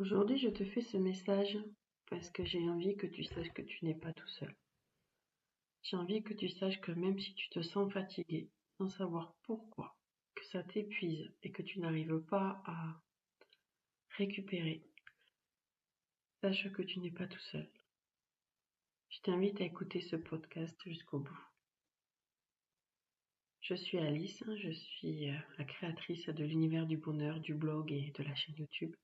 Aujourd'hui, je te fais ce message parce que j'ai envie que tu saches que tu n'es pas tout seul. J'ai envie que tu saches que même si tu te sens fatigué, sans savoir pourquoi, que ça t'épuise et que tu n'arrives pas à récupérer, sache que tu n'es pas tout seul. Je t'invite à écouter ce podcast jusqu'au bout. Je suis Alice, je suis la créatrice de l'univers du bonheur, du blog et de la chaîne YouTube.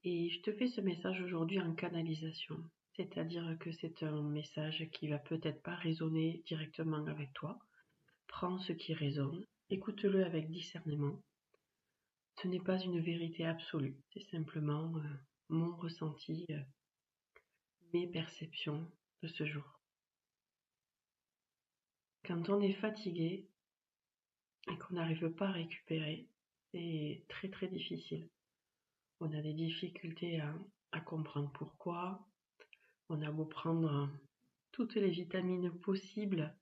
Et je te fais ce message aujourd'hui en canalisation, c'est-à-dire que c'est un message qui va peut-être pas résonner directement avec toi. Prends ce qui résonne, écoute-le avec discernement. Ce n'est pas une vérité absolue, c'est simplement mon ressenti, mes perceptions de ce jour. Quand on est fatigué et qu'on n'arrive pas à récupérer, c'est très très difficile. On a des difficultés à comprendre pourquoi. On a beau prendre toutes les vitamines possibles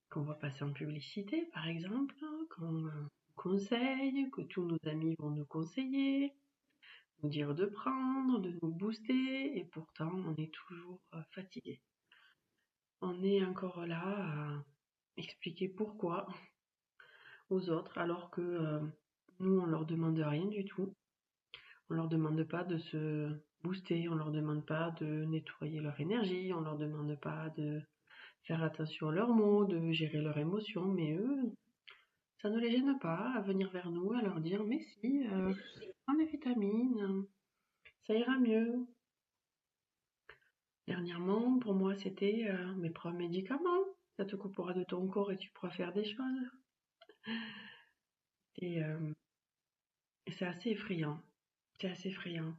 qu'on va passer en publicité, par exemple, qu'on conseille, que tous nos amis vont nous conseiller, nous dire de prendre, de nous booster, et pourtant on est toujours fatigué. On est encore là à expliquer pourquoi aux autres, alors que nous on leur demande rien du tout. On leur demande pas de se booster, on leur demande pas de nettoyer leur énergie, on leur demande pas de faire attention à leurs mots, de gérer leurs émotions, mais eux, ça ne les gêne pas à venir vers nous, à leur dire mais si, prends des vitamines, ça ira mieux. Dernièrement, pour moi, c'était mais prends un médicament, ça te coupera de ton corps et tu pourras faire des choses. Et c'est assez effrayant, c'est assez effrayant.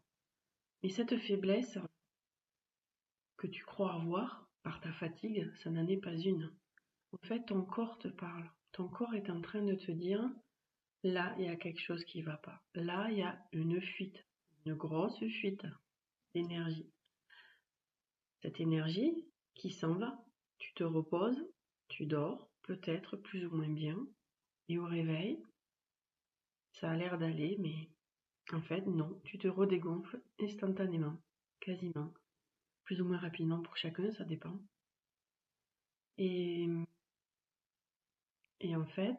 Mais cette faiblesse que tu crois avoir par ta fatigue, ça n'en est pas une. En fait, ton corps te parle. Ton corps est en train de te dire, là, il y a quelque chose qui ne va pas. Là, il y a une fuite, une grosse fuite d'énergie. Cette énergie qui s'en va. Tu te reposes, tu dors, peut-être plus ou moins bien. Et au réveil, ça a l'air d'aller, mais en fait, non. Tu te redégonfles instantanément, quasiment. Plus ou moins rapidement pour chacun, ça dépend. Et en fait,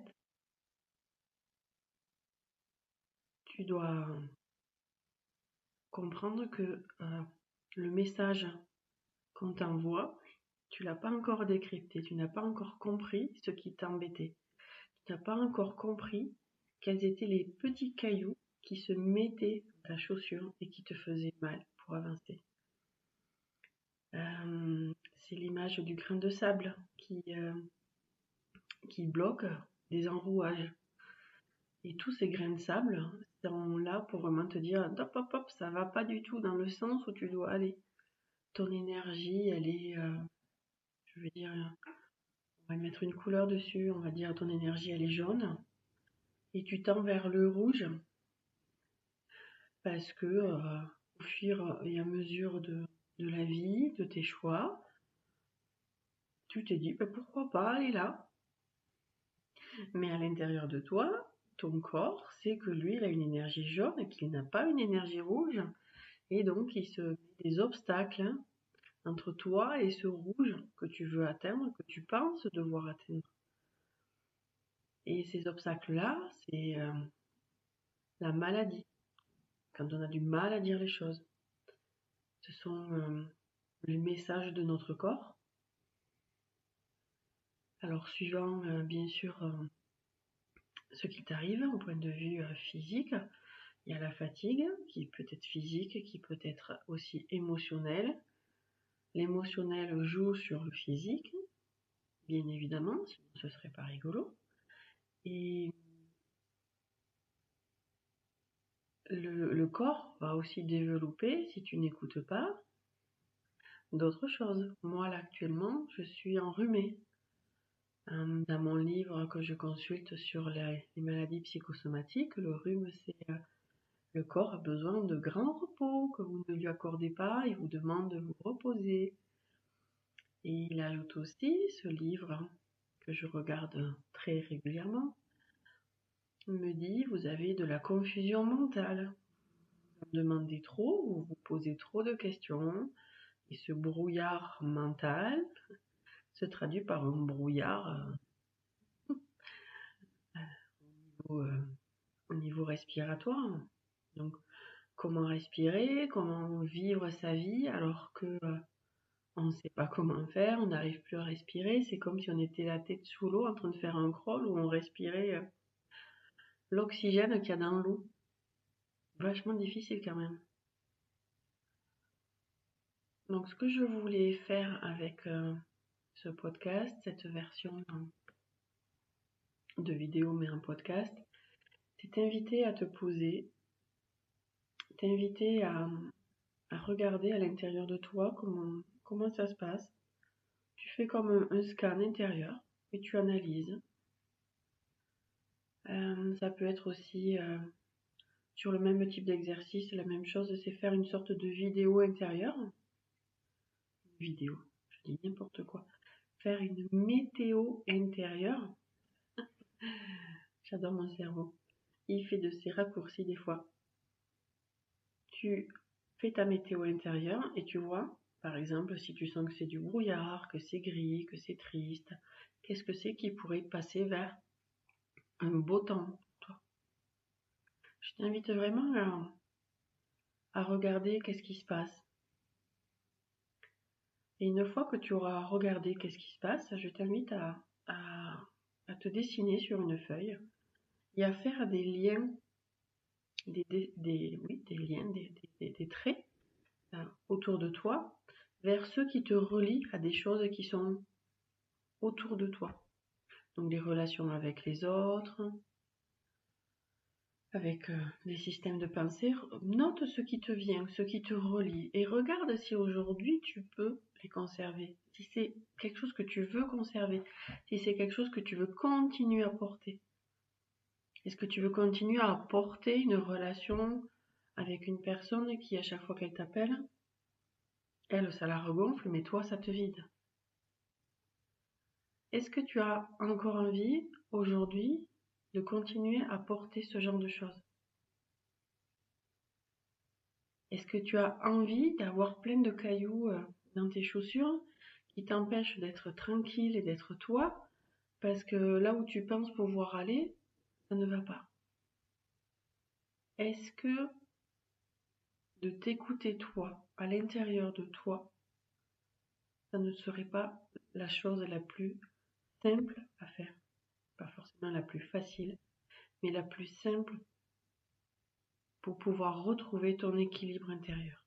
tu dois comprendre que le message qu'on t'envoie, tu l'as pas encore décrypté, tu n'as pas encore compris ce qui t'embêtait. Tu n'as pas encore compris quels étaient les petits cailloux qui se mettaient dans ta chaussure et qui te faisaient mal pour avancer. C'est l'image du grain de sable qui bloque des enrouages. Et tous ces grains de sable sont là pour vraiment te dire hop hop hop, ça va pas du tout dans le sens où tu dois aller. Ton énergie, elle est, je veux dire, on va mettre une couleur dessus, on va dire ton énergie elle est jaune, et tu tends vers le rouge, parce que au fur et à mesure de la vie, de tes choix, tu t'es dit pourquoi pas aller là. Mais à l'intérieur de toi, ton corps sait que lui il a une énergie jaune et qu'il n'a pas une énergie rouge, et donc il se met des obstacles entre toi et ce rouge que tu veux atteindre, que tu penses devoir atteindre. Et ces obstacles-là, c'est la maladie, quand on a du mal à dire les choses. Ce sont les messages de notre corps. Alors suivant bien sûr ce qui t'arrive au point de vue physique, il y a la fatigue qui peut être physique, qui peut être aussi émotionnelle. L'émotionnel joue sur le physique, bien évidemment, sinon ce serait pas rigolo. Et le corps va aussi développer, si tu n'écoutes pas, d'autres choses. Moi, là, actuellement, je suis enrhumée. Dans mon livre que je consulte sur les maladies psychosomatiques, le rhume, c'est le corps a besoin de grand repos que vous ne lui accordez pas, il vous demande de vous reposer. Et il ajoute aussi, ce livre que je regarde très régulièrement, me dit, vous avez de la confusion mentale. vous demandez trop, vous vous posez trop de questions, et ce brouillard mental se traduit par un brouillard au niveau respiratoire. Donc, comment respirer, comment vivre sa vie alors que on ne sait pas comment faire, on n'arrive plus à respirer. C'est comme si on était la tête sous l'eau en train de faire un crawl où on respirait l'oxygène qu'il y a dans l'eau. Vachement difficile quand même. Donc ce que je voulais faire avec ce podcast, cette version de vidéo mais en podcast, c'est t'inviter à te poser, t'inviter à regarder à l'intérieur de toi comment ça se passe. Tu fais comme un scan intérieur et tu analyses. Ça peut être aussi sur le même type d'exercice, la même chose, c'est faire une sorte de vidéo intérieure. Vidéo, je dis n'importe quoi. Faire une météo intérieure. J'adore mon cerveau. Il fait de ces raccourcis des fois. Tu fais ta météo intérieure et tu vois, par exemple, si tu sens que c'est du brouillard, que c'est gris, que c'est triste, qu'est-ce que c'est qui pourrait passer vers un beau temps pour toi. Je t'invite vraiment à regarder qu'est-ce qui se passe. Et une fois que tu auras regardé qu'est-ce qui se passe, je t'invite à te dessiner sur une feuille et à faire des liens, des liens, des traits autour de toi vers ceux qui te relient à des choses qui sont autour de toi. Donc des relations avec les autres, avec des systèmes de pensée. Note ce qui te vient, ce qui te relie et regarde si aujourd'hui tu peux les conserver. Si c'est quelque chose que tu veux conserver, si c'est quelque chose que tu veux continuer à porter. Est-ce que tu veux continuer à porter une relation avec une personne qui, à chaque fois qu'elle t'appelle, elle, ça la regonfle, mais toi, ça te vide? Est-ce que tu as encore envie, aujourd'hui, de continuer à porter ce genre de choses? Est-ce que tu as envie d'avoir plein de cailloux dans tes chaussures qui t'empêchent d'être tranquille et d'être toi, parce que là où tu penses pouvoir aller, ça ne va pas? Est-ce que de t'écouter toi, à l'intérieur de toi, ça ne serait pas la chose la plus simple à faire? Pas forcément la plus facile, mais la plus simple pour pouvoir retrouver ton équilibre intérieur.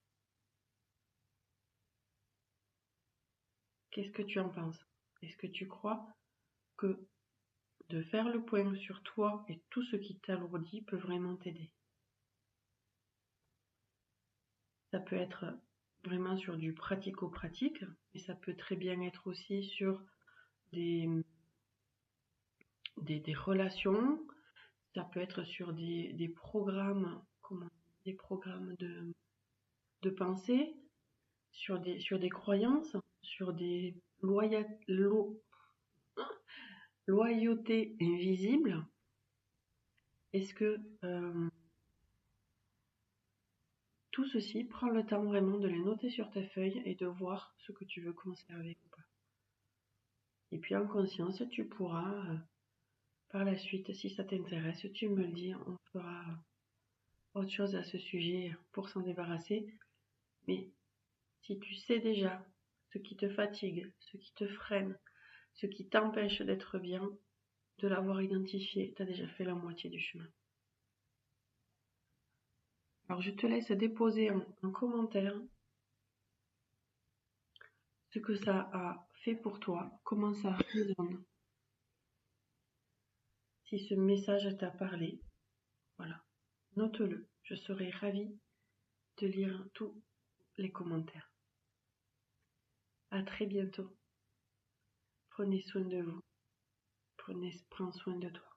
Qu'est-ce que tu en penses? Est-ce que tu crois que de faire le point sur toi et tout ce qui t'alourdit peut vraiment t'aider? Ça peut être vraiment sur du pratico-pratique, mais ça peut très bien être aussi sur des relations, ça peut être sur des programmes, des programmes de pensée, sur des croyances, sur des loyautés invisibles. Est-ce que tout ceci, prends le temps vraiment de les noter sur ta feuille et de voir ce que tu veux conserver ou pas. Et puis en conscience, tu pourras, par la suite, si ça t'intéresse, tu me le dis, on fera autre chose à ce sujet pour s'en débarrasser. Mais si tu sais déjà ce qui te fatigue, ce qui te freine, ce qui t'empêche d'être bien, de l'avoir identifié, tu as déjà fait la moitié du chemin. Alors je te laisse déposer en commentaire ce que ça a fait pour toi, comment ça résonne. Si ce message t'a parlé, voilà, note-le. Je serai ravie de lire tous les commentaires. À très bientôt. Prenez soin de vous. Prends soin de toi.